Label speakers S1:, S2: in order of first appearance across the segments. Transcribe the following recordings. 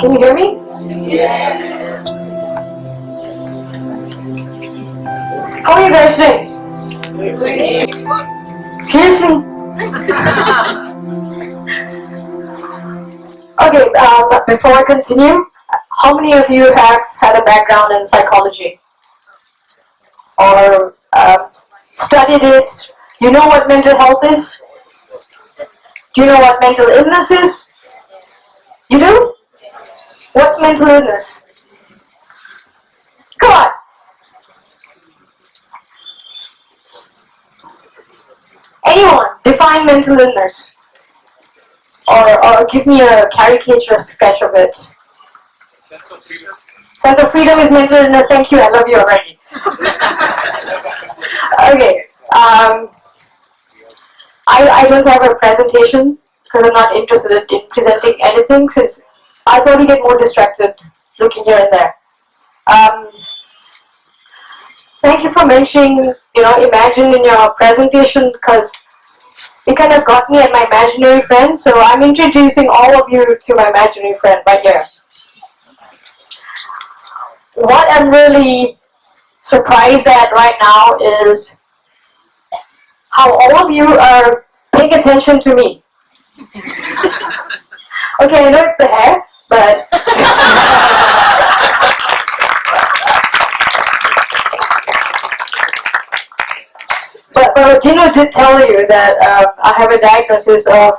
S1: Can you hear me?
S2: Yes.
S1: How are you guys doing? Seriously? Okay, before I continue, how many of you have had a background in psychology? Or studied it? You know what mental health is? Do you know what mental illness is? You do? What's mental illness? Come on. Anyone, define mental illness. Or give me a caricature sketch of it.
S3: Sense of freedom.
S1: Sense of freedom is mental illness. Thank you, I love you already. Okay. I don't have a presentation because I'm not interested in presenting anything since I probably get more distracted looking here and there. Thank you for mentioning, imagine in your presentation because it kind of got me at my imaginary friend. So I'm introducing all of you to my imaginary friend right here. What I'm really surprised at right now is how all of you are paying attention to me. Okay, I know it's the hair, but but Gino did tell you that I have a diagnosis of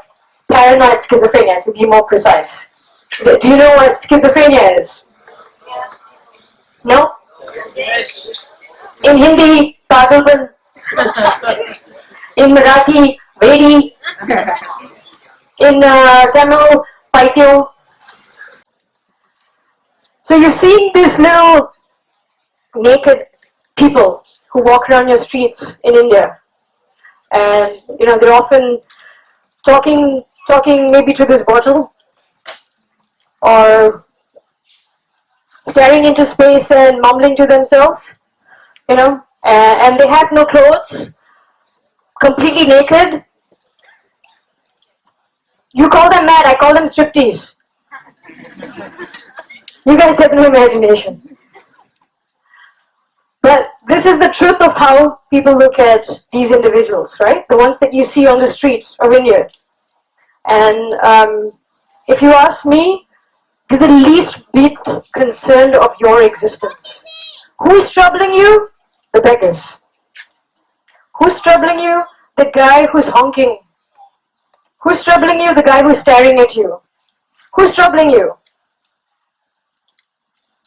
S1: paranoid schizophrenia, to be more precise. Do you know what schizophrenia is?
S2: Yes.
S1: No?
S3: Yes.
S1: In Hindi, Pagalban. In Marathi, Vedi. In Tamil, Paityo. So you've seen these little naked people who walk around your streets in India. And, they're often talking maybe to this bottle or staring into space and mumbling to themselves, and they have no clothes, completely naked. You call them mad, I call them striptease. You guys have no imagination. But this is the truth of how people look at these individuals, right? The ones that you see on the streets of India. And if you ask me, they're the least bit concerned of your existence. Who's troubling you? The beggars. Who's troubling you? The guy who's honking. Who's troubling you? The guy who's staring at you. Who's troubling you?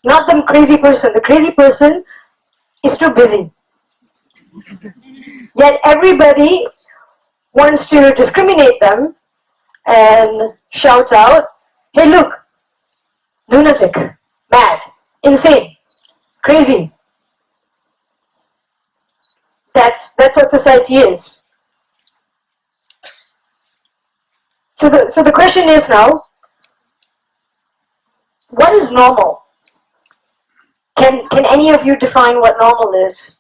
S1: Not the crazy person. The crazy person is too busy. Yet everybody wants to discriminate them and shout out, hey look, lunatic, mad, insane, crazy. That's what society is. So the question is now, what is normal? Can any of you define what normal is?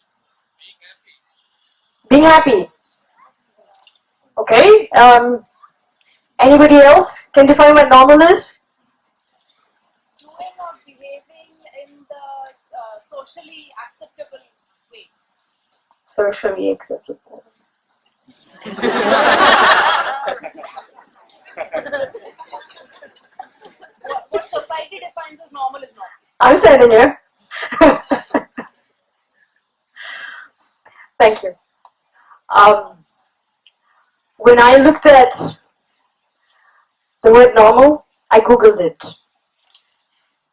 S1: Being happy. Okay. Anybody else can define what normal is?
S2: Doing or behaving in the socially acceptable way.
S1: Socially acceptable.
S2: What society defines as normal is normal.
S1: I'm standing here. Thank you. When I looked at the word normal, I Googled it.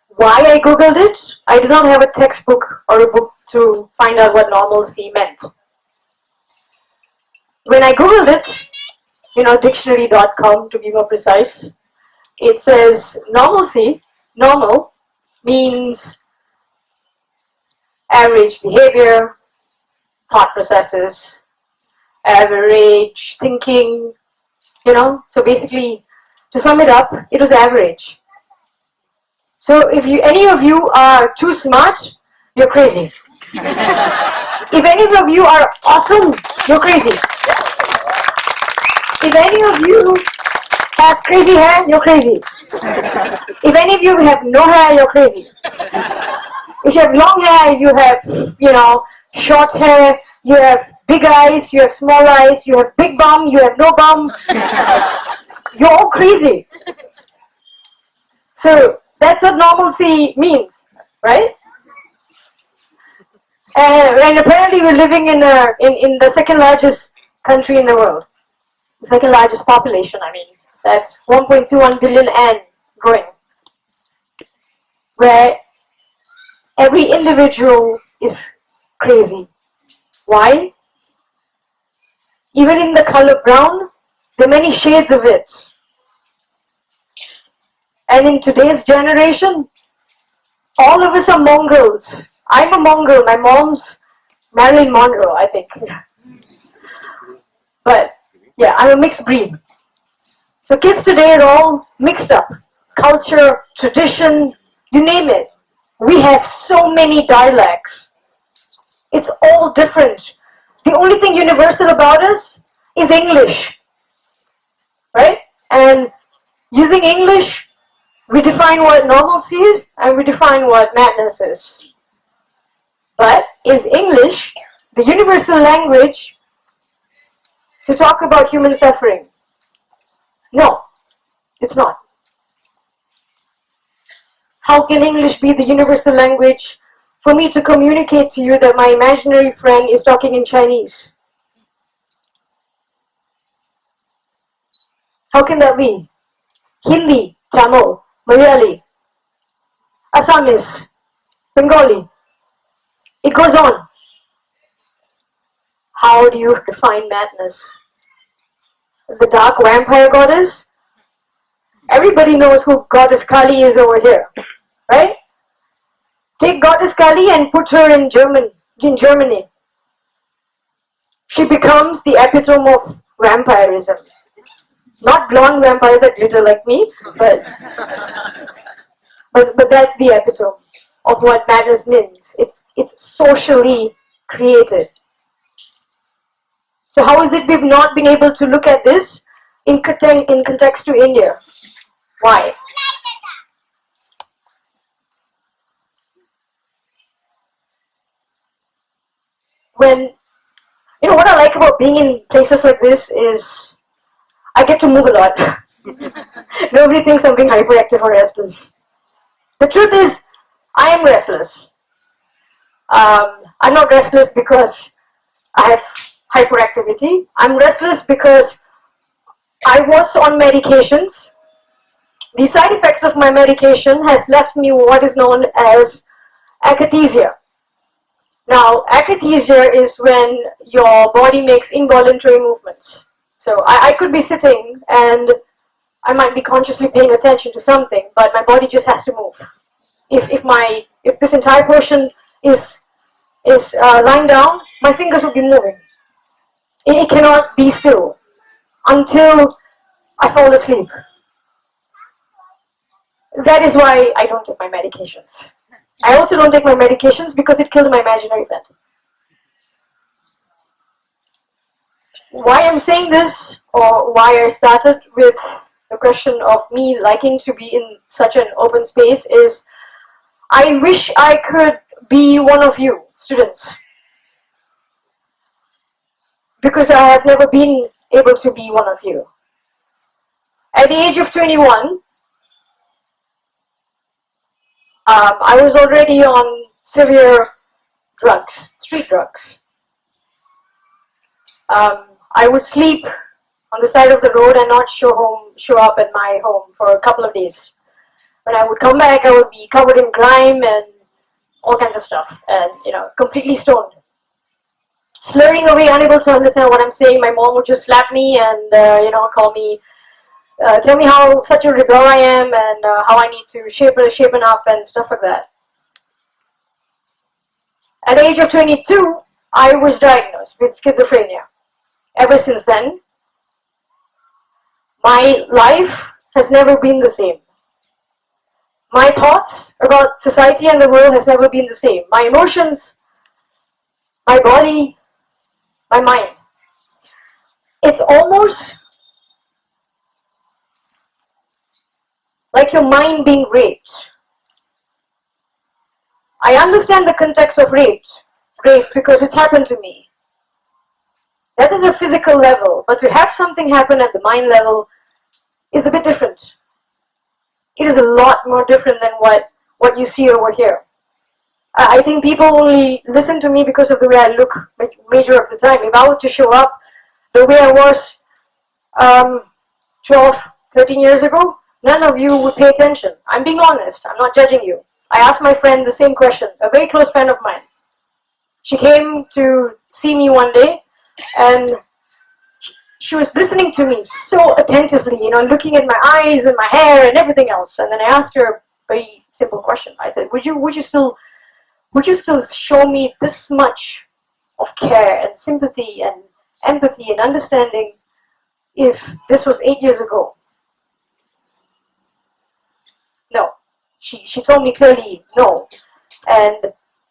S1: Why I Googled it? I did not have a textbook or a book to find out what normalcy meant. When I Googled it, dictionary.com to be more precise, it says normalcy, normal, means average behavior, thought processes, average thinking, so basically, to sum it up, it was average. So if any of you are too smart, you're crazy. If any of you are awesome, you're crazy. If any of you have crazy hair, you're crazy. If any of you have no hair, you're crazy. If you have long hair, you have, short hair, you have big eyes, you have small eyes, you have big bum, you have no bum. You're all crazy. So that's what normalcy means, right? And apparently we're living in the second largest country in the world. The second largest population, I mean. That's 1.21 billion and growing. Where every individual is crazy. Why? Even in the color brown, there are many shades of it. And in today's generation, all of us are mongrels. I'm a mongrel. My mom's Marilyn Monroe, I think. But yeah, I'm a mixed breed. So kids today are all mixed up. Culture, tradition, you name it. We have so many dialects. It's all different. The only thing universal about us is English. Right? And using English, we define what normalcy is and we define what madness is. But is English the universal language to talk about human suffering? No, it's not. How can English be the universal language for me to communicate to you that my imaginary friend is talking in Chinese? How can that be? Hindi, Tamil, Malayali, Assamese, Bengali. It goes on. How do you define madness? The dark vampire goddess? Everybody knows who Goddess Kali is over here, right? Take Goddess Kali and put her in Germany. She becomes the epitome of vampirism. Not blonde vampires that glitter like me, but that's the epitome of what madness means. It's socially created. So how is it we've not been able to look at this in context to India? Why? What I like about being in places like this is I get to move a lot. Nobody thinks I'm being hyperactive or restless. The truth is, I am restless. I'm not restless because I have hyperactivity. I'm restless because I was on medications. The side effects of my medication has left me what is known as akathisia. Now, akathisia is when your body makes involuntary movements. So I could be sitting and I might be consciously paying attention to something, but my body just has to move. If this entire portion is lying down, my fingers will be moving. It cannot be still until I fall asleep. That is why I don't take my medications. I also don't take my medications because it killed my imaginary friend. Why I'm saying this, or why I started with the question of me liking to be in such an open space, is I wish I could be one of you, students. Because I have never been able to be one of you. At the age of 21, I was already on severe drugs, street drugs. I would sleep on the side of the road and not show up at my home for a couple of days. When I would come back, I would be covered in grime and all kinds of stuff, and completely stoned. Slurring away, unable to understand what I'm saying. My mom would just slap me and call me, tell me how such a rebel I am and how I need to shapen up and stuff like that. At the age of 22, I was diagnosed with schizophrenia. Ever since then, my life has never been the same. My thoughts about society and the world has never been the same. My emotions, my body, my mind. It's almost like your mind being raped. I understand the context of rape because it's happened to me. That is a physical level, but to have something happen at the mind level is a bit different. It is a lot more different than what you see over here. I think people only listen to me because of the way I look major of the time. If I were to show up the way I was 12, 13 years ago, none of you would pay attention. I'm being honest. I'm not judging you. I asked my friend the same question, a very close friend of mine. She came to see me one day and she was listening to me so attentively, looking at my eyes and my hair and everything else. And then I asked her a very simple question. I said, would you still show me this much of care and sympathy and empathy and understanding if this was 8 years ago? No. She told me clearly no. And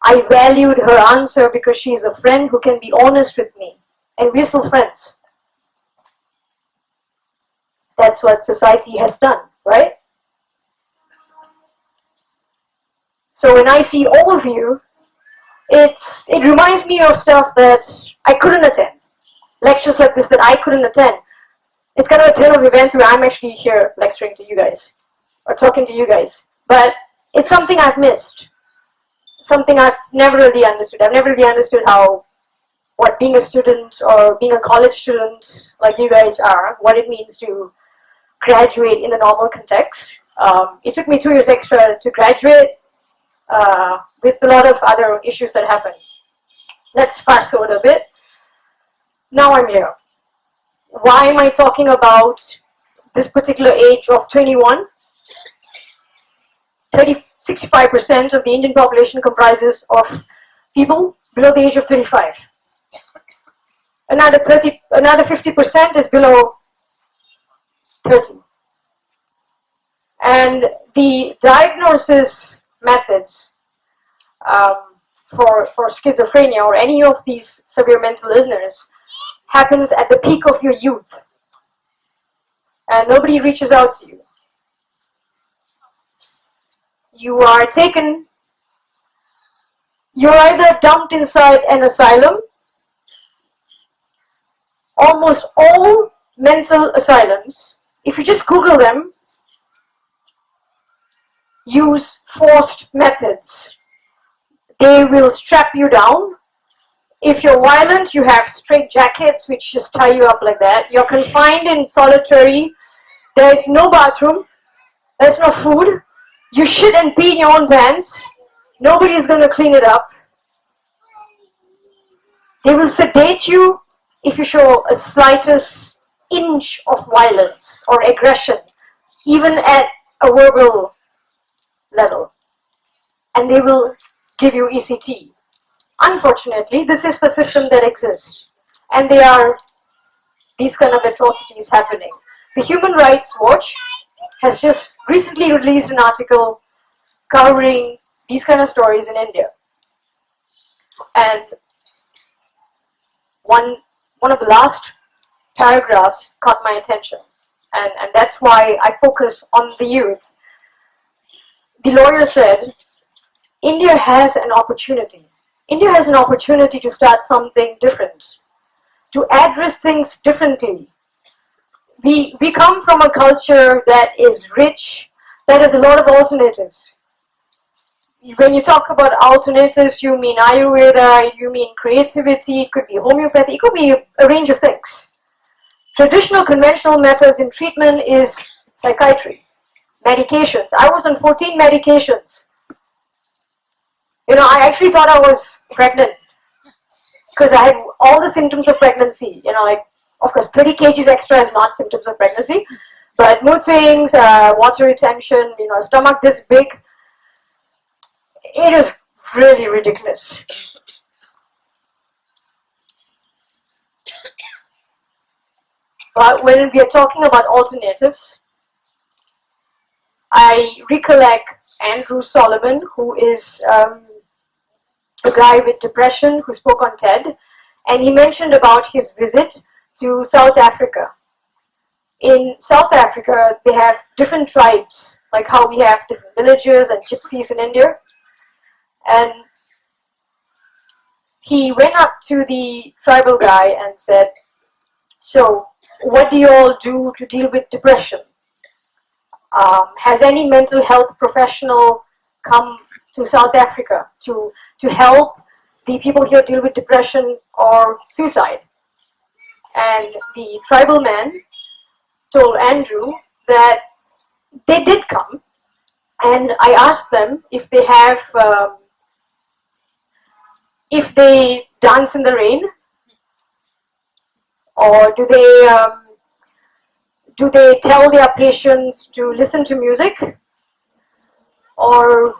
S1: I valued her answer because she's a friend who can be honest with me. And we're still friends. That's what society has done, right? So when I see all of you, it reminds me of stuff that I couldn't attend. Lectures like this that I couldn't attend. It's kind of a turn of events where I'm actually here lecturing to you guys or talking to you guys. But it's something I've missed. Something I've never really understood. I've never really understood what being a student or being a college student like you guys are, what it means to graduate in the normal context. It took me 2 years extra to graduate with a lot of other issues that happened. Let's fast forward a bit. Now I'm here. Why am I talking about this particular age of 21? 65% of the Indian population comprises of people below the age of 35. Another 50% is below 30. And the diagnosis methods for schizophrenia or any of these severe mental illness happens at the peak of your youth. And nobody reaches out to you. You are taken, you're either dumped inside an asylum. Almost all mental asylums, if you just Google them, use forced methods. They will strap you down. If you're violent, you have straight jackets which just tie you up like that. You're confined in solitary. There is no bathroom. There's no food. You shit and pee in your own pants. Nobody is going to clean it up. They will sedate you if you show a slightest inch of violence or aggression, even at a verbal level. And they will give you ECT. Unfortunately, this is the system that exists. And there are these kind of atrocities happening. The Human Rights Watch has just recently released an article covering these kind of stories in India. And one of the last paragraphs caught my attention. And that's why I focus on the youth. The lawyer said, India has an opportunity. India has an opportunity to start something different, to address things differently. We come from a culture that is rich, that has a lot of alternatives. When you talk about alternatives, you mean Ayurveda, you mean creativity, it could be homeopathy, it could be a range of things. Traditional conventional methods in treatment is psychiatry, medications. I was on 14 medications. I actually thought I was pregnant because I had all the symptoms of pregnancy. Of course, 30 kgs extra is not symptoms of pregnancy, but mood swings, water retention, stomach this big. It is really ridiculous. But when we are talking about alternatives, I recollect Andrew Solomon, who is a guy with depression who spoke on TED, and he mentioned about his visit to South Africa. In South Africa, they have different tribes, like how we have different villagers and gypsies in India. And he went up to the tribal guy and said, so what do you all do to deal with depression? Has any mental health professional come to South Africa to help the people here deal with depression or suicide? And the tribal man told Andrew that they did come, and I asked them if they have, if they dance in the rain, or do they tell their patients to listen to music, or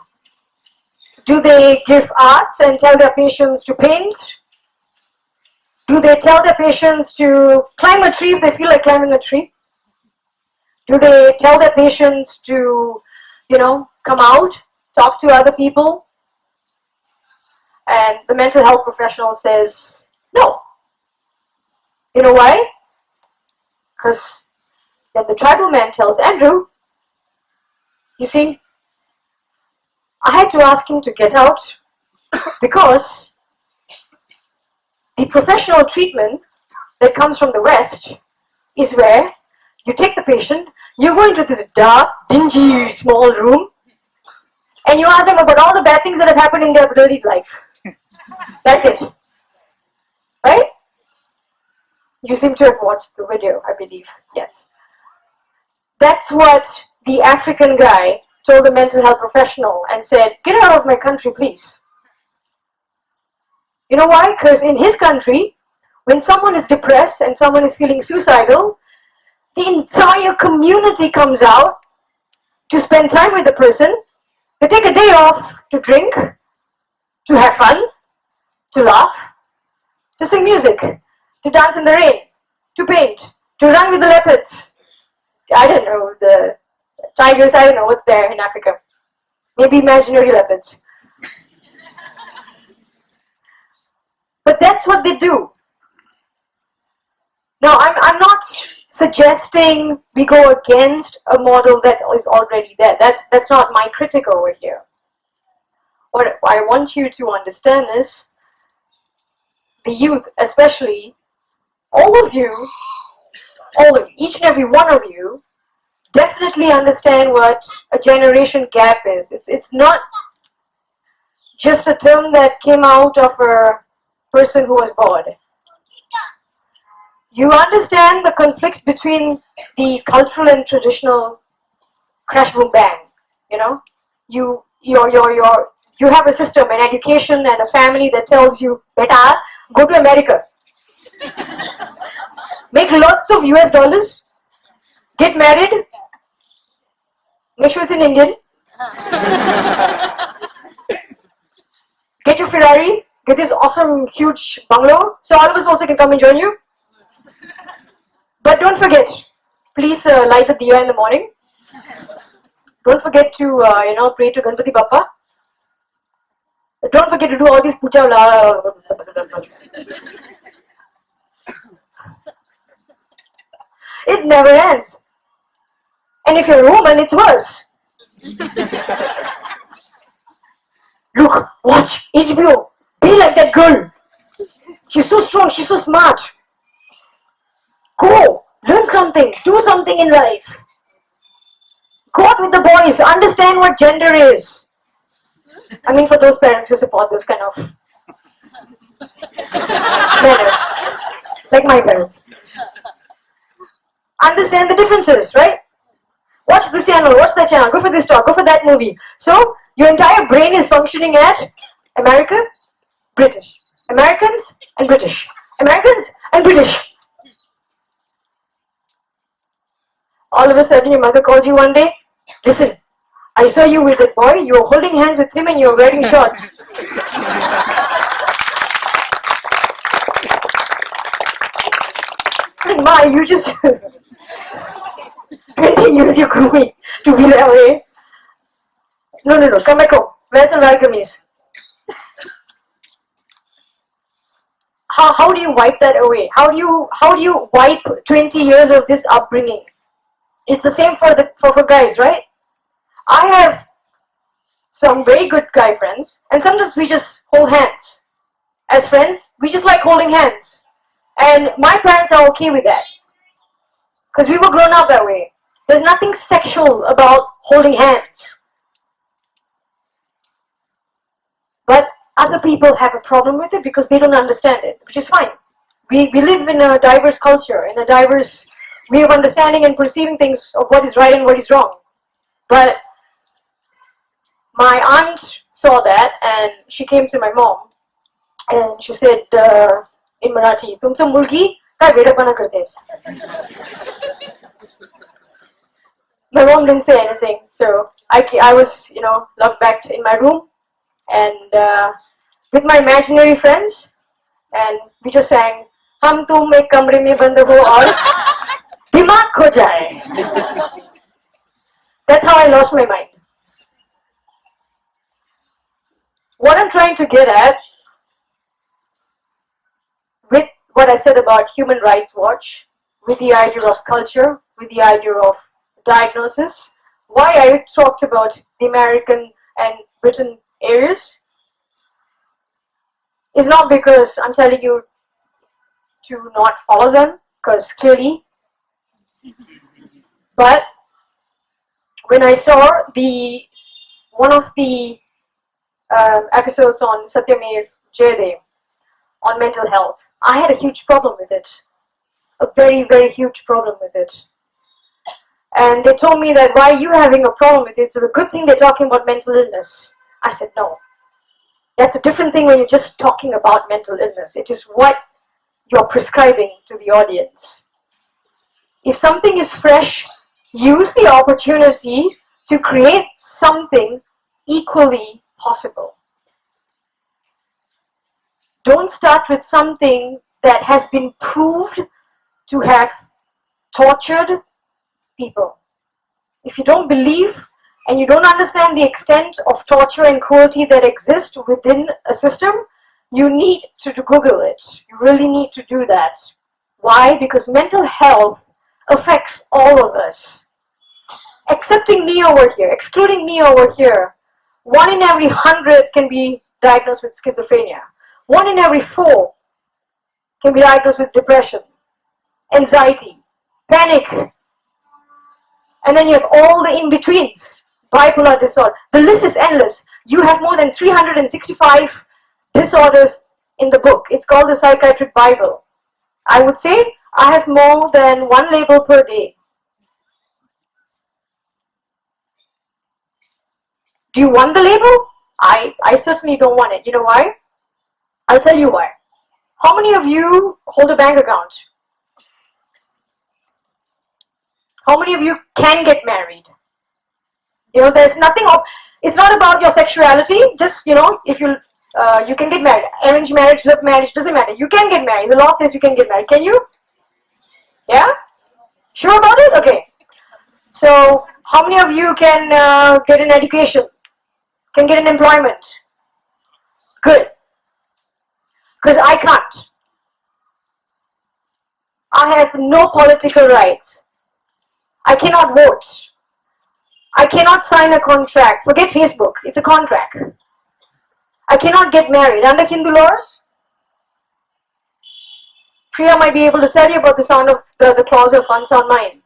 S1: do they give art and tell their patients to paint? Do they tell their patients to climb a tree if they feel like climbing a tree? Do they tell their patients to, come out, talk to other people? And the mental health professional says, no. You know why? Because then the tribal man tells Andrew, you see, I had to ask him to get out because the professional treatment that comes from the West is where you take the patient, you go into this dark, dingy, small room, and you ask them about all the bad things that have happened in their bloody life. That's it. Right? You seem to have watched the video, I believe. Yes. That's what the African guy told the mental health professional and said, get out of my country, please. You know why? Because in his country, when someone is depressed and someone is feeling suicidal, the entire community comes out to spend time with the person. They take a day off to drink, to have fun, to laugh, to sing music, to dance in the rain, to paint, to run with the leopards. I don't know, the tigers, I don't know what's there in Africa. Maybe imaginary leopards. But that's what they do. Now, I'm not suggesting we go against a model that is already there. That's not my critic over here. What I want you to understand is the youth, especially all of you, each and every one of you, definitely understand what a generation gap is. It's not just a term that came out of a person who was bored. You understand the conflict between the cultural and traditional crash boom bang. You have a system, an education, and a family that tells you, "Beta, go to America, make lots of US dollars, get married, make sure it's in Indian, get your Ferrari, get this awesome huge bungalow, so all of us also can come and join you. But don't forget, please light the diya in the morning. Don't forget to pray to Ganpati Bappa. Don't forget to do all these puja." It never ends. And if you're a woman, it's worse. Look, watch, HBO. Be like that girl. She's so strong, she's so smart. Go, learn something, do something in life. Go out with the boys, understand what gender is. I mean, for those parents who support this kind of manners, like my parents. Understand the differences, right? Watch this channel, watch that channel, go for this talk, go for that movie. So, your entire brain is functioning at America, British. Americans and British. Americans and British. All of a sudden, your mother calls you one day. Listen, I saw you with that boy, you were holding hands with him and you were wearing shorts. Ma, you just 20 years you grew me to be that way. No, come back home. Wear some Valliappan. How do you wipe that away? How do you wipe 20 years of this upbringing? It's the same for guys, right? I have some very good guy friends, and sometimes we just hold hands. As friends, we just like holding hands. And my parents are okay with that. Because we were grown up that way. There's nothing sexual about holding hands. But other people have a problem with it because they don't understand it, which is fine. We live in a diverse culture, in a diverse way of understanding and perceiving things of what is right and what is wrong. But my aunt saw that and she came to my mom and she said in Marathi, "Tumse mulgi kai vedapana kartes?" My mom didn't say anything, so I was, locked back in my room and with my imaginary friends, and we just sang, "Hum tum ek kamre mein band ho aur dimag kho jaye." That's how I lost my mind. What I'm trying to get at with what I said about Human Rights Watch, with the idea of culture, with the idea of diagnosis, why I talked about the American and Britain areas is not because I'm telling you to not follow them, because clearly, but when I saw one of the episodes on Satyamev Jayade on mental health, I had a huge problem with it, a very, very huge problem with it. And they told me that, why are you having a problem with it? So the good thing they're talking about mental illness. I said, no. That's a different thing when you're just talking about mental illness. It is what you're prescribing to the audience. If something is fresh, use the opportunity to create something equally possible. Don't start with something that has been proved to have tortured people. If you don't believe and you don't understand the extent of torture and cruelty that exists within a system, you need to Google it. You really need to do that. Why? Because mental health affects all of us. Excepting me over here, excluding me over here, 1 in every 100 can be diagnosed with schizophrenia. 1 in every 4 can be diagnosed with depression, anxiety, panic, and then you have all the in-betweens, bipolar disorder. The list is endless. You have more than 365 disorders in the book. It's called the Psychiatric Bible. I would say I have more than 1 label per day. Do you want the label? I certainly don't want it. You know why? I'll tell you why. How many of you hold a bank account? How many of you can get married? There's nothing of, it's not about your sexuality. Just, if you can get married. Arranged marriage, love marriage, doesn't matter. You can get married. The law says you can get married. Can you? Yeah? Sure about it? Okay. So, how many of you can get an education? Can get an employment? Good. Because I can't. I have no political rights. I cannot vote. I cannot sign a contract. Forget Facebook. It's a contract. I cannot get married. Under Hindu laws, Priya might be able to tell you about the sound of the clause of unsound mind.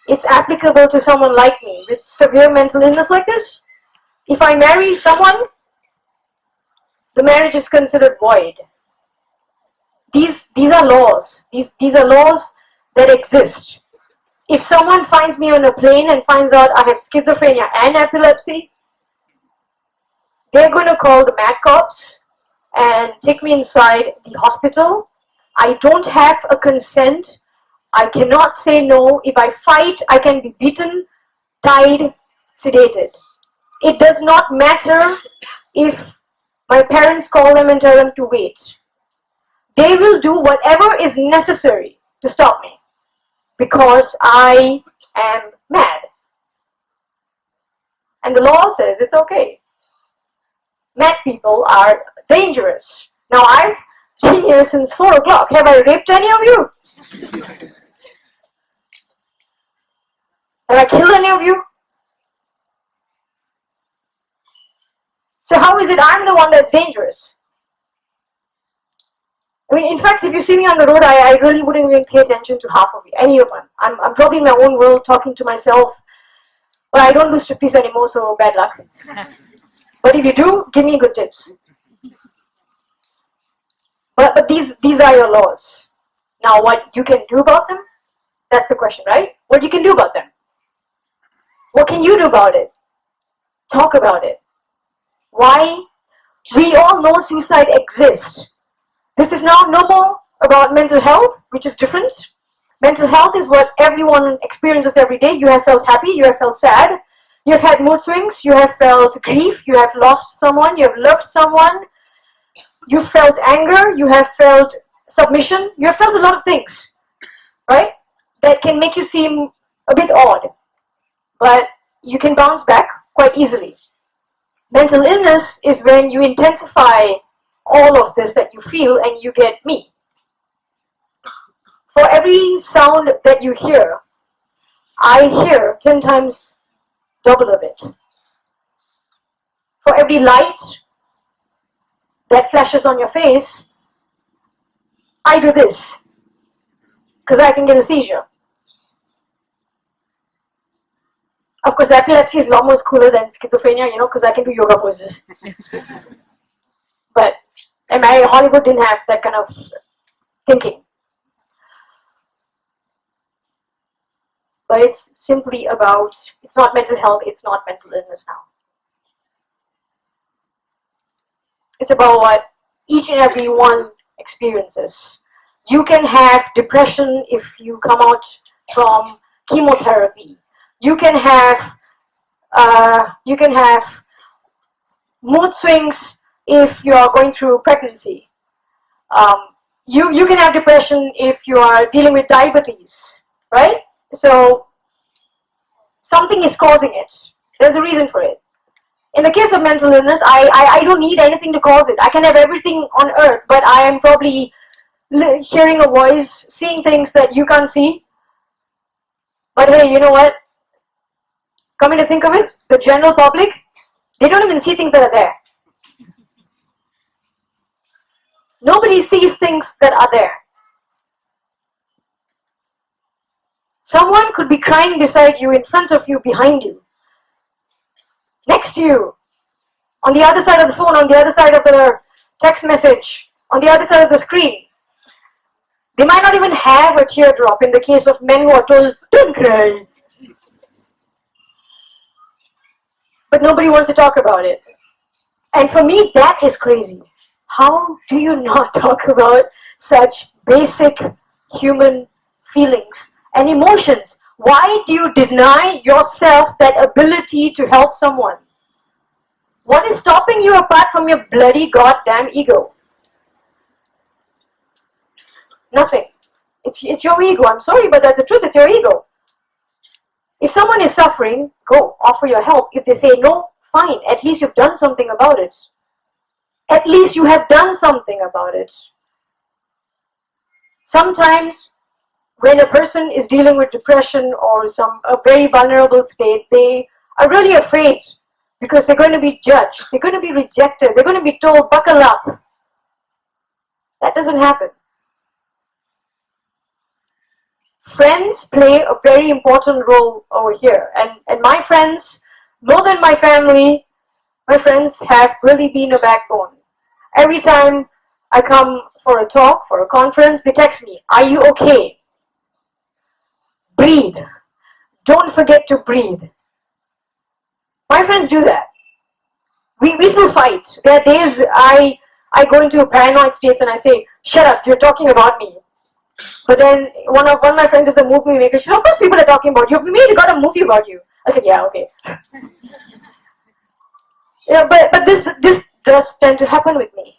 S1: It's applicable to someone like me with severe mental illness like this. If I marry someone, the marriage is considered void. These are laws. These are laws that exist. If someone finds me on a plane and finds out I have schizophrenia and epilepsy, they're going to call the mad cops and take me inside the hospital. I don't have a consent. I cannot say no. If I fight, I can be beaten, tied, sedated. It does not matter if my parents call them and tell them to wait. They will do whatever is necessary to stop me because I am mad. And the law says it's okay. Mad people are dangerous. Now I've been here since 4 o'clock. Have I raped any of you? Have I killed any of you? how is it I'm the one that's dangerous? I mean, in fact, if you see me on the road, I really wouldn't even pay attention to half of you, any of them. I'm probably in my own world talking to myself. But I don't do striptease anymore, so bad luck. But if you do, give me good tips. But these are your laws. Now, what you can do about them? That's the question, right? What you can do about them? What can you do about it? Talk about it. Why? We all know suicide exists. This is now no more about mental health, which is different. Mental health is what everyone experiences every day. You have felt happy, you have felt sad, you have had mood swings, you have felt grief, you have lost someone, you have loved someone, you felt anger, you have felt submission, you have felt a lot of things, right? That can make you seem a bit odd, but you can bounce back quite easily. Mental illness is when you intensify all of this that you feel and you get me. For every sound that you hear, I hear 10 times double of it. For every light that flashes on your face, I do this, because I can get a seizure. Of course, epilepsy is a lot more cooler than schizophrenia, because I can do yoga poses. But Hollywood didn't have that kind of thinking. But it's simply about, it's not mental health, it's not mental illness now. It's about what each and every one experiences. You can have depression if you come out from chemotherapy. You can have mood swings if you are going through pregnancy. You can have depression if you are dealing with diabetes, right? So something is causing it. There's a reason for it. In the case of mental illness, I don't need anything to cause it. I can have everything on earth, but I am probably hearing a voice, seeing things that you can't see. But hey, you know what? Coming to think of it, the general public, they don't even see things that are there. Nobody sees things that are there. Someone could be crying beside you, in front of you, behind you, next to you, on the other side of the phone, on the other side of the text message, on the other side of the screen. They might not even have a teardrop in the case of men who are told, don't cry. But nobody wants to talk about it. And for me, that is crazy. How do you not talk about such basic human feelings and emotions? Why do you deny yourself that ability to help someone? What is stopping you apart from your bloody goddamn ego? Nothing. It's your ego. I'm sorry, but that's the truth. It's your ego. If someone is suffering, go offer your help. If they say no, fine. At least you've done something about it. At least you have done something about it. Sometimes when a person is dealing with depression or a very vulnerable state, they are really afraid because they're going to be judged, they're going to be rejected, they're going to be told, buckle up. That doesn't happen. Friends play a very important role over here. And my friends, more than my family, my friends have really been a backbone. Every time I come for a talk, for a conference, they text me, are you okay? Breathe. Don't forget to breathe. My friends do that. We still fight. There are days I go into paranoid states and I say, shut up, you're talking about me. But then one of my friends is a movie maker. She said, of course people are talking about you. We got a movie about you. I said, yeah, okay. Yeah, but this does tend to happen with me.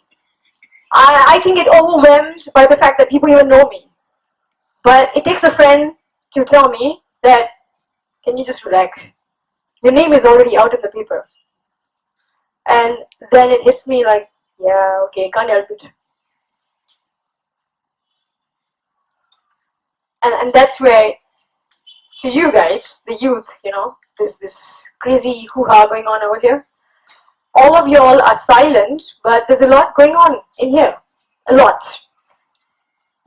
S1: I can get overwhelmed by the fact that people even know me. But it takes a friend to tell me that, can you just relax? Your name is already out in the paper. And then it hits me like, yeah, okay, can't help it. And that's where, to you guys, the youth, this crazy hoo-ha going on over here, all of y'all are silent, but there's a lot going on in here. A lot.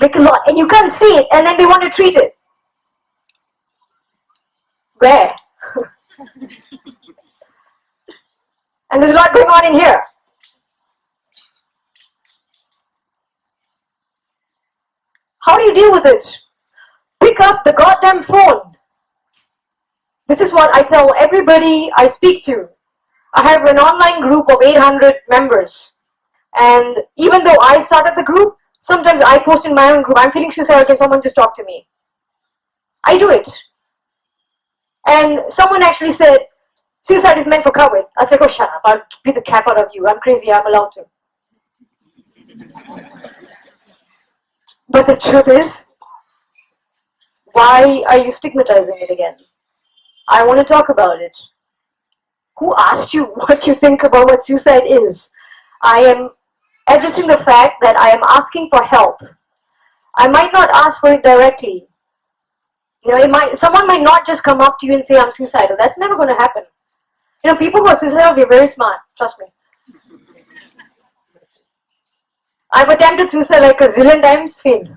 S1: Like a lot. And you can't see it, and then they want to treat it. Where? And there's a lot going on in here. How do you deal with it? Pick up the goddamn phone. This is what I tell everybody I speak to. I have an online group of 800 members. And even though I started the group, sometimes I post in my own group, I'm feeling suicidal, can someone just talk to me? I do it. And someone actually said, suicide is meant for cowards. I was like, oh, shut up, I'll beat the crap out of you. I'm crazy, I'm allowed to. But the truth is, why are you stigmatizing it again? I want to talk about it. Who asked you what you think about what suicide is? I am addressing the fact that I am asking for help. I might not ask for it directly. You know, someone might not just come up to you and say, I'm suicidal. That's never going to happen. You know, people who are suicidal, they're very smart. Trust me. I've attempted suicide like a zillion times, failed.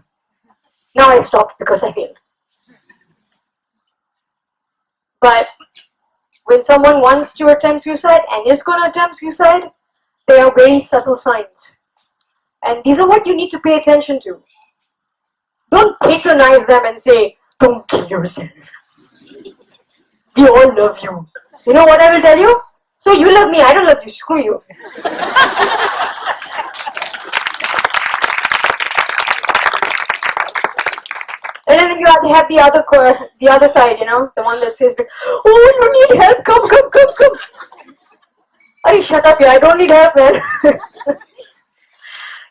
S1: Now I stopped because I failed. But when someone wants to attempt suicide and is going to attempt suicide, they are very subtle signs. And these are what you need to pay attention to. Don't patronize them and say, don't kill yourself. We all love you. You know what I will tell you? So you love me, I don't love you, screw you. And then you have the other side, you know, the one that says, oh, you need help, come. Hey, shut up, yeah, I don't need help, man.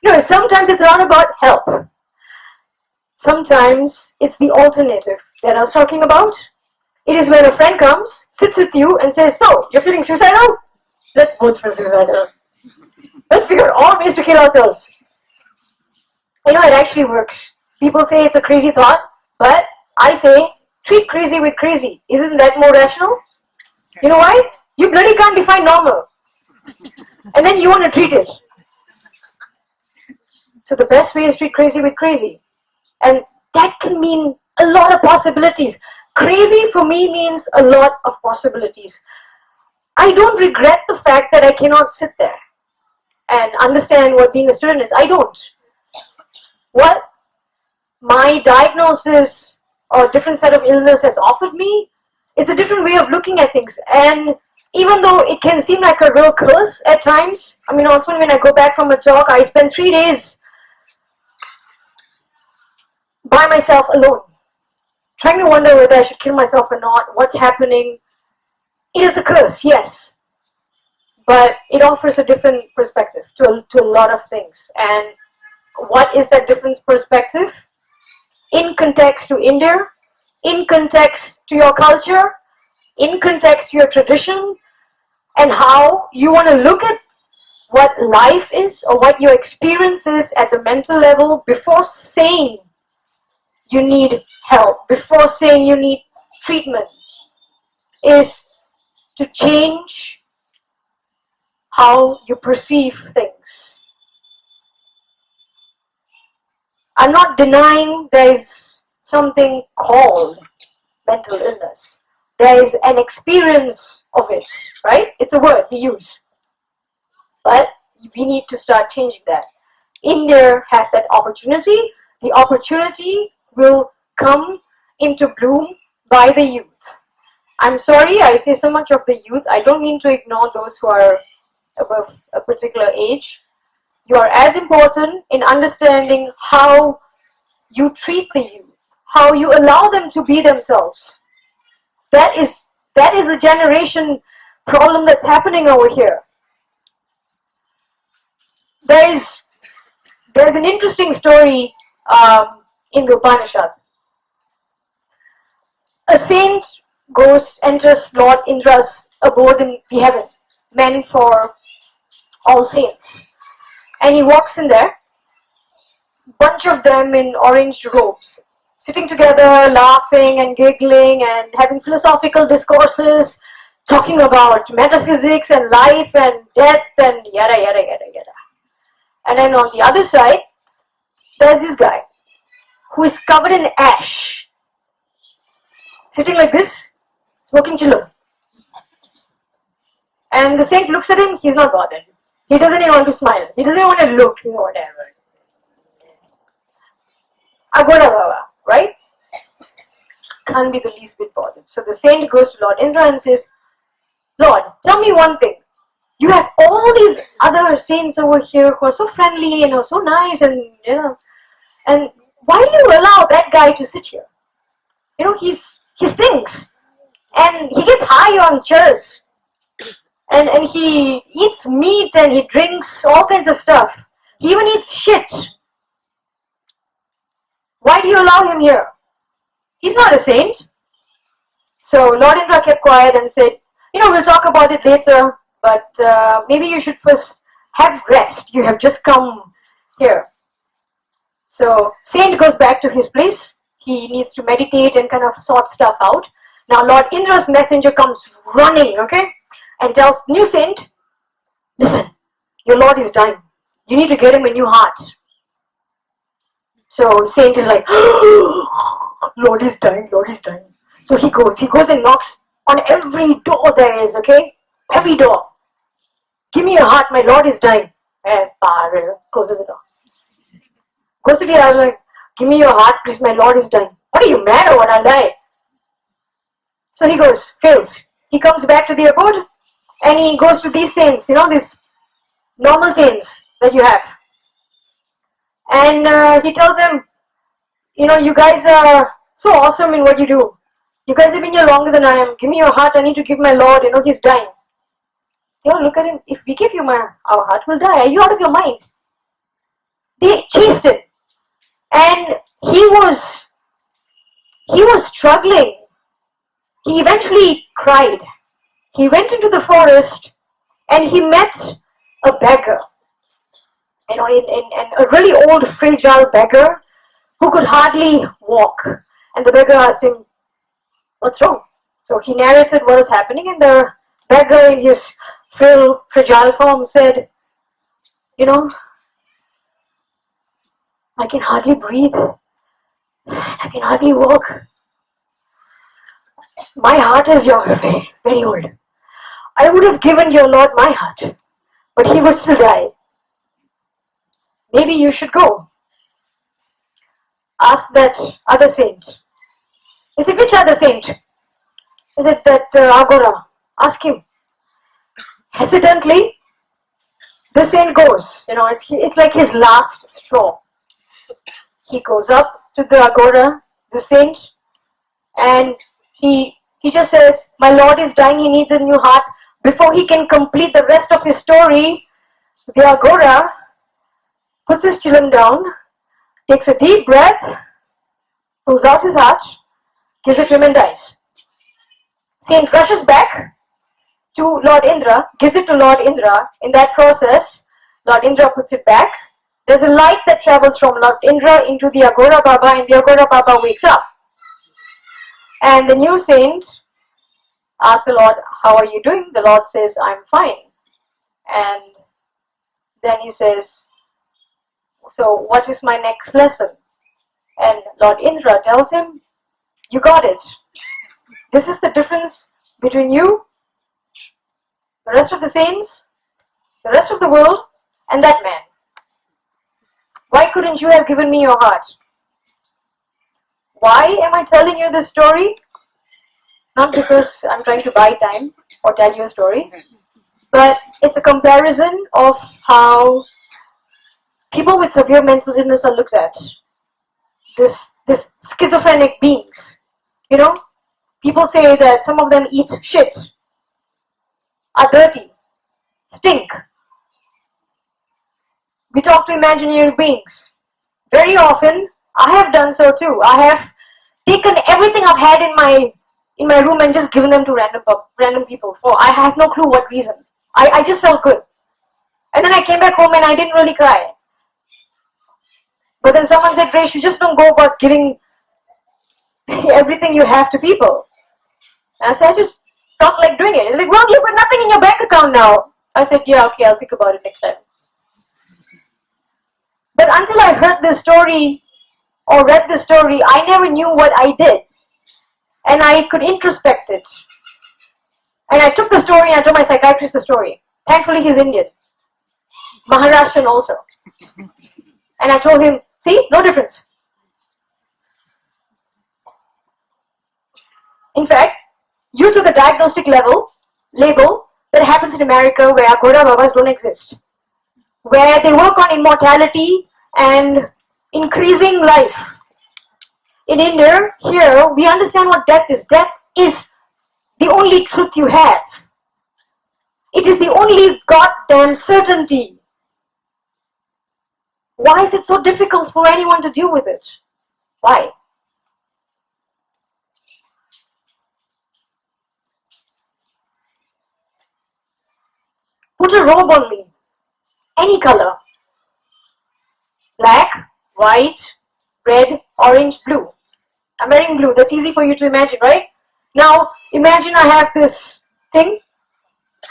S1: No, sometimes it's not about help. Sometimes it's the alternative that I was talking about. It is when a friend comes, sits with you and says, so, you're feeling suicidal? Let's both feel suicidal. Let's figure out all ways to kill ourselves. You know, it actually works. People say it's a crazy thought, but I say, treat crazy with crazy. Isn't that more rational? You know why? You bloody can't define normal. And then you want to treat it. So the best way is treat crazy with crazy. And that can mean a lot of possibilities. Crazy for me means a lot of possibilities. I don't regret the fact that I cannot sit there and understand what being a student is. I don't. What my diagnosis or different set of illness has offered me is a different way of looking at things. And even though it can seem like a real curse at times, I mean, often when I go back from a talk, I spend 3 days by myself alone, trying to wonder whether I should kill myself or not, what's happening. It is a curse, yes, but it offers a different perspective to a lot of things. And what is that different perspective? In context to India, in context to your culture, in context to your tradition, and how you want to look at what life is or what your experience is at the mental level before saying you need help, before saying you need treatment, is to change how you perceive things. I'm not denying there is something called mental illness. There is an experience of it, right? It's a word we use. But we need to start changing that. India has that opportunity. The opportunity will come into bloom by the youth. I'm sorry I say so much of the youth. I don't mean to ignore those who are above a particular age. You are as important in understanding how you treat the youth, how you allow them to be themselves. That is a generation problem that's happening over here. There's an interesting story in the Upanishad. A saint enters Lord Indra's abode in the heaven, meant for all saints. And he walks in there, bunch of them in orange robes, sitting together, laughing and giggling and having philosophical discourses, talking about metaphysics and life and death and yada yada yada yada. And then on the other side, there's this guy who is covered in ash, sitting like this, smoking chillum. And the saint looks at him, he's not bothered. He doesn't even want to smile. He doesn't even want to look, whatever. Agoda Baba, right? Can't be the least bit bothered. So the saint goes to Lord Indra and says, Lord, tell me one thing. You have all these other saints over here who are so friendly and are so nice and and why do you allow that guy to sit here? He stinks and he gets high on chairs and he eats meat and he drinks all kinds of stuff. He even eats shit. Why do you allow him here? He's not a saint. So Lord Indra kept quiet and said, we'll talk about it later, but maybe you should first have rest. You have just come here. So saint goes back to his place. He needs to meditate and kind of sort stuff out. Now Lord Indra's messenger comes running, and tells new saint, listen, your Lord is dying. You need to get him a new heart. So saint is like, Lord is dying, Lord is dying. So he goes and knocks on every door there is, every door. Give me your heart, my Lord is dying. And closes the door. Goes to the other, like, give me your heart, please, my Lord is dying. What are you, mad or what? I'll die. So he goes, fails. He comes back to the abode and he goes to these saints, these normal saints that you have. And he tells them, you guys are so awesome in what you do. You guys have been here longer than I am. Give me your heart, I need to give my Lord, he's dying. Look at him. If we give you our heart will die. Are you out of your mind? They chased him. And he was struggling. He eventually cried. He went into the forest and he met a beggar. And a really old, fragile beggar who could hardly walk. And the beggar asked him, what's wrong? So he narrated what was happening, and the beggar in his frail, fragile form said, I can hardly breathe. I can hardly walk. My heart is very, very old. I would have given your Lord my heart, but he would still die. Maybe you should go. Ask that other saint. He said, which other saint? Is it that Agora? Ask him. Hesitantly, the saint goes. It's like his last straw. He goes up to the Agora, the saint, and he just says, my Lord is dying, he needs a new heart. Before he can complete the rest of his story, the Agora puts his chillum down, takes a deep breath, pulls out his heart, gives it to him and dies. Saint rushes back to Lord Indra, gives it to Lord Indra. In that process, Lord Indra puts it back. There's a light that travels from Lord Indra into the Agora Baba, and the Agora Baba wakes up. And the new saint asks the Lord, how are you doing? The Lord says, I'm fine. And then he says, so what is my next lesson? And Lord Indra tells him, you got it. This is the difference between you, the rest of the saints, the rest of the world, and that man. Why couldn't you have given me your heart? Why am I telling you this story? Not because I'm trying to buy time or tell you a story, but it's a comparison of how people with severe mental illness are looked at. This schizophrenic beings. People say that some of them eat shit, are dirty, stink. We talk to imaginary beings. Very often, I have done so too. I have taken everything I've had in my room and just given them to random people for I have no clue what reason. I just felt good. And then I came back home and I didn't really cry. But then someone said, Resh, you just don't go about giving everything you have to people. And I said, felt like doing it. He's like, well, you've got nothing in your bank account now. I said, yeah, okay, I'll think about it next time. But until I heard this story or read this story, I never knew what I did. And I could introspect it. And I took the story and I told my psychiatrist the story. Thankfully, he's Indian. Maharashtrian also. And I told him, see, no difference. In fact, you took a diagnostic label that happens in America where Ghoda Babas don't exist. Where they work on immortality and increasing life. In India, here, we understand what death is. Death is the only truth you have. It is the only goddamn certainty. Why is it so difficult for anyone to deal with it? Why? Put a robe on me. Any color. Black, white, red, orange, blue. I'm wearing blue. That's easy for you to imagine, right? Now, imagine I have this thing,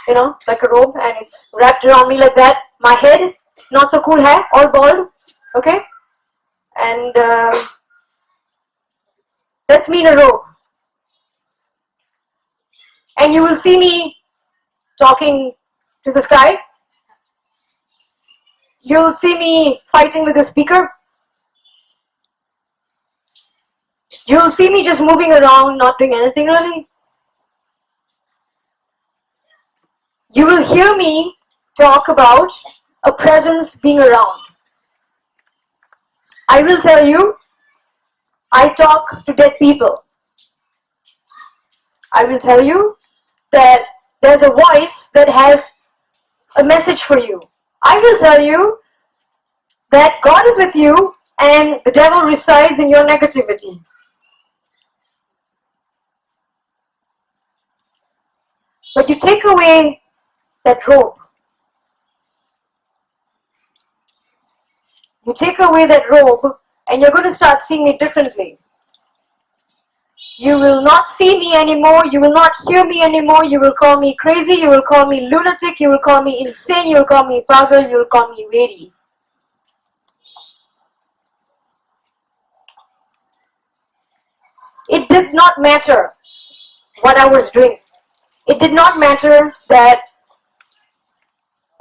S1: like a robe, and it's wrapped around me like that. My head, not so cool hair, all bald, okay? And that's me in a robe. And you will see me talking to the sky. You'll see me fighting with the speaker. You'll see me just moving around, not doing anything really. You will hear me talk about a presence being around. I will tell you, I talk to dead people. I will tell you that there's a voice that has a message for you. I will tell you that God is with you and the devil resides in your negativity. But you take away that robe. You take away that robe and you're going to start seeing it differently. You will not see me anymore. You will not hear me anymore. You will call me crazy. You will call me lunatic. You will call me insane. You will call me pagal. You will call me veri. It did not matter what I was doing. It did not matter that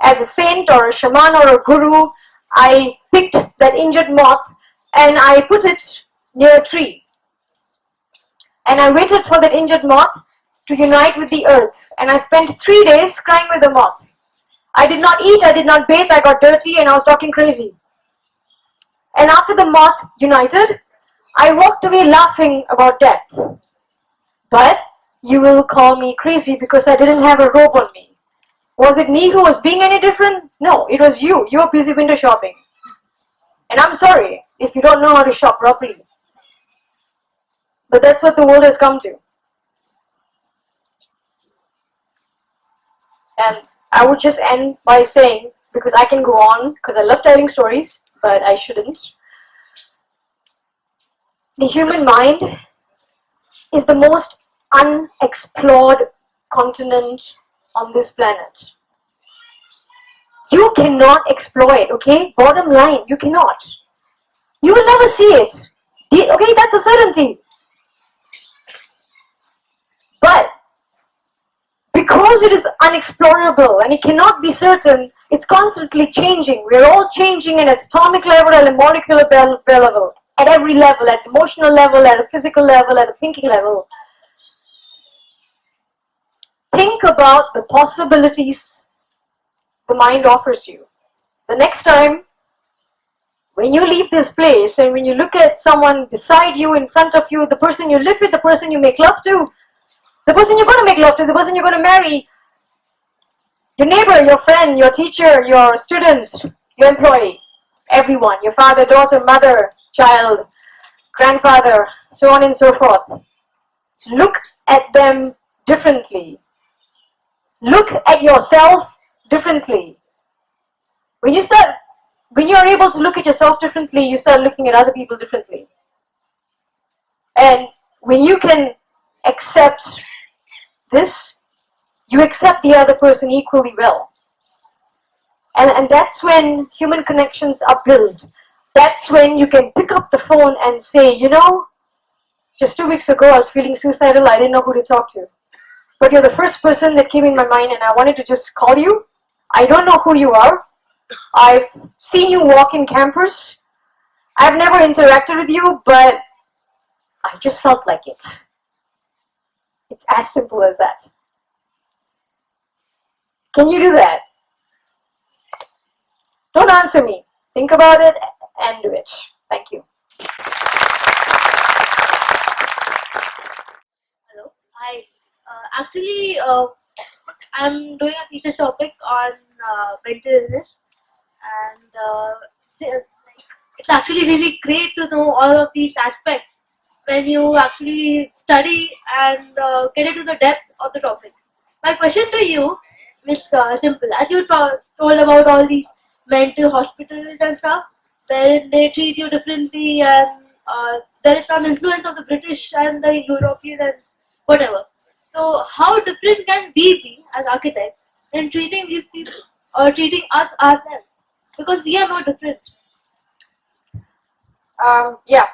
S1: as a saint or a shaman or a guru, I picked that injured moth and I put it near a tree. And I waited for that injured moth to unite with the earth. And I spent 3 days crying with the moth. I did not eat, I did not bathe, I got dirty and I was talking crazy. And after the moth united, I walked away laughing about death. But you will call me crazy because I didn't have a robe on me. Was it me who was being any different? No, it was you. You were busy window shopping. And I'm sorry if you don't know how to shop properly. But that's what the world has come to. And I would just end by saying, because I can go on, because I love telling stories, but I shouldn't. The human mind is the most unexplored continent on this planet. You cannot explore it, okay? Bottom line, you cannot. You will never see it. Okay, that's a certainty. But because it is unexplorable and it cannot be certain, it's constantly changing. We're all changing at an atomic level, at a molecular level, at every level, at emotional level, at a physical level, at a thinking level. Think about the possibilities the mind offers you. The next time, when you leave this place and when you look at someone beside you, in front of you, the person you live with, the person you make love to, the person you're going to make love to, the person you're going to marry, your neighbor, your friend, your teacher, your student, your employee, everyone, your father, daughter, mother, child, grandfather, so on and so forth. Look at them differently. Look at yourself differently. When you are able to look at yourself differently, you start looking at other people differently. And when you can accept this, you accept the other person equally well. And that's when human connections are built. That's when you can pick up the phone and say, just 2 weeks ago I was feeling suicidal, I didn't know who to talk to. But you're the first person that came in my mind and I wanted to just call you. I don't know who you are. I've seen you walk in campus. I've never interacted with you, but I just felt like it. It's as simple as that. Can you do that? Don't answer me. Think about it and do it. Thank you.
S4: Hello. Hi. Actually, I'm doing a thesis topic on mental illness, and it's actually really great to know all of these aspects when you actually study and get into the depth of the topic. My question to you is simple. As you told about all these mental hospitals and stuff, wherein they treat you differently, and there is some influence of the British and the European and whatever. So how different can we be as architects in treating these people or treating us ourselves? Because we are no different.
S1: Yeah.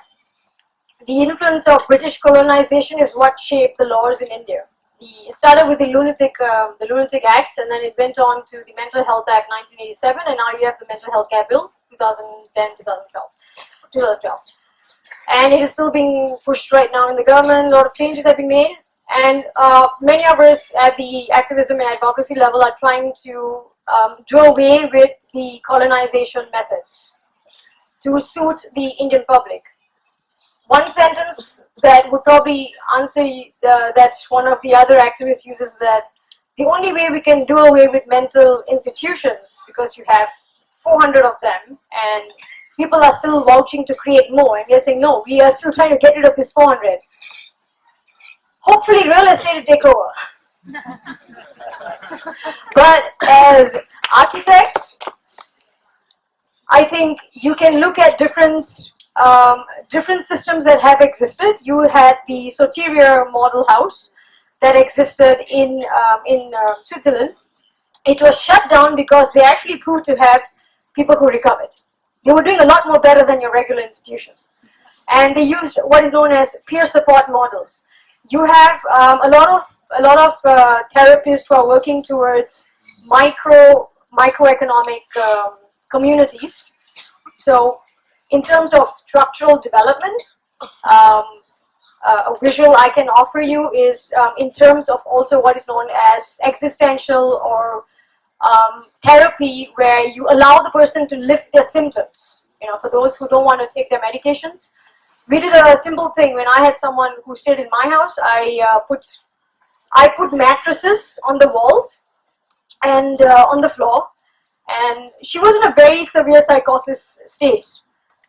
S1: The influence of British colonization is what shaped the laws in India. It started with the Lunatic Act, and then it went on to the Mental Health Act 1987, and now you have the Mental Health Care Bill 2012. And it is still being pushed right now in the government. A lot of changes have been made, and many of us at the activism and advocacy level are trying to do away with the colonization methods to suit the Indian public. One sentence that would probably answer that one of the other activists uses, that the only way we can do away with mental institutions, because you have 400 of them and people are still vouching to create more, and they're saying no, we are still trying to get rid of this 400. Hopefully real estate will take over. But as architects, I think you can look at different systems that have existed. You had the Soterior model house that existed in Switzerland. It was shut down because they actually proved to have people who recovered. They were doing a lot more better than your regular institution. And they used what is known as peer support models. You have a lot of therapists who are working towards microeconomic communities. So in terms of structural development, a visual I can offer you is in terms of also what is known as existential or therapy, where you allow the person to lift their symptoms. For those who don't want to take their medications, we did a simple thing. When I had someone who stayed in my house, I put mattresses on the walls and on the floor, and she was in a very severe psychosis state.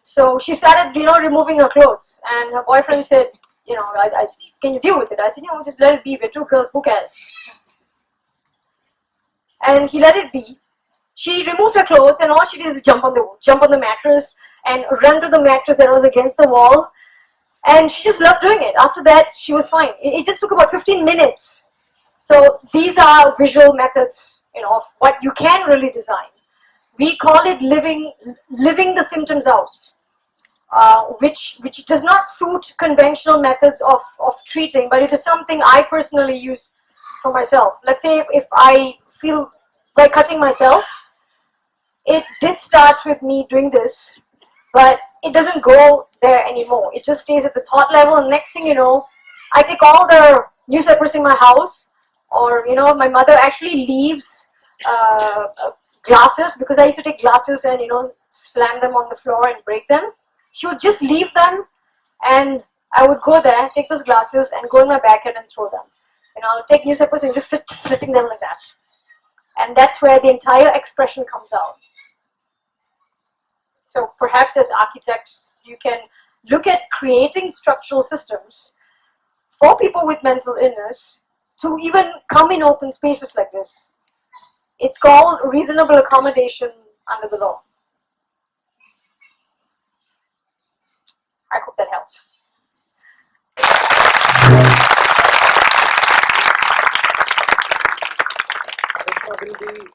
S1: So she started, removing her clothes, and her boyfriend said, can you deal with it? I said, just let it be. We're two girls, who cares? And he let it be. She removed her clothes, and all she did is jump on the mattress and run to the mattress that was against the wall. And she just loved doing it. After that, she was fine. It just took about 15 minutes. So these are visual methods, of what you can really design. We call it living the symptoms out, which does not suit conventional methods of treating, but it is something I personally use for myself. Let's say if I feel like cutting myself, it did start with me doing this, but it doesn't go there anymore. It just stays at the thought level, and next thing you know, I take all the newspapers in my house, or my mother actually leaves glasses, because I used to take glasses and slam them on the floor and break them. She would just leave them, and I would go there, take those glasses and go in my backyard and throw them. I'll take newspapers and just sit slitting them like that. And that's where the entire expression comes out. So perhaps as architects, you can look at creating structural systems for people with mental illness to even come in open spaces like this. It's called reasonable accommodation under the law. I hope that helps.
S5: will be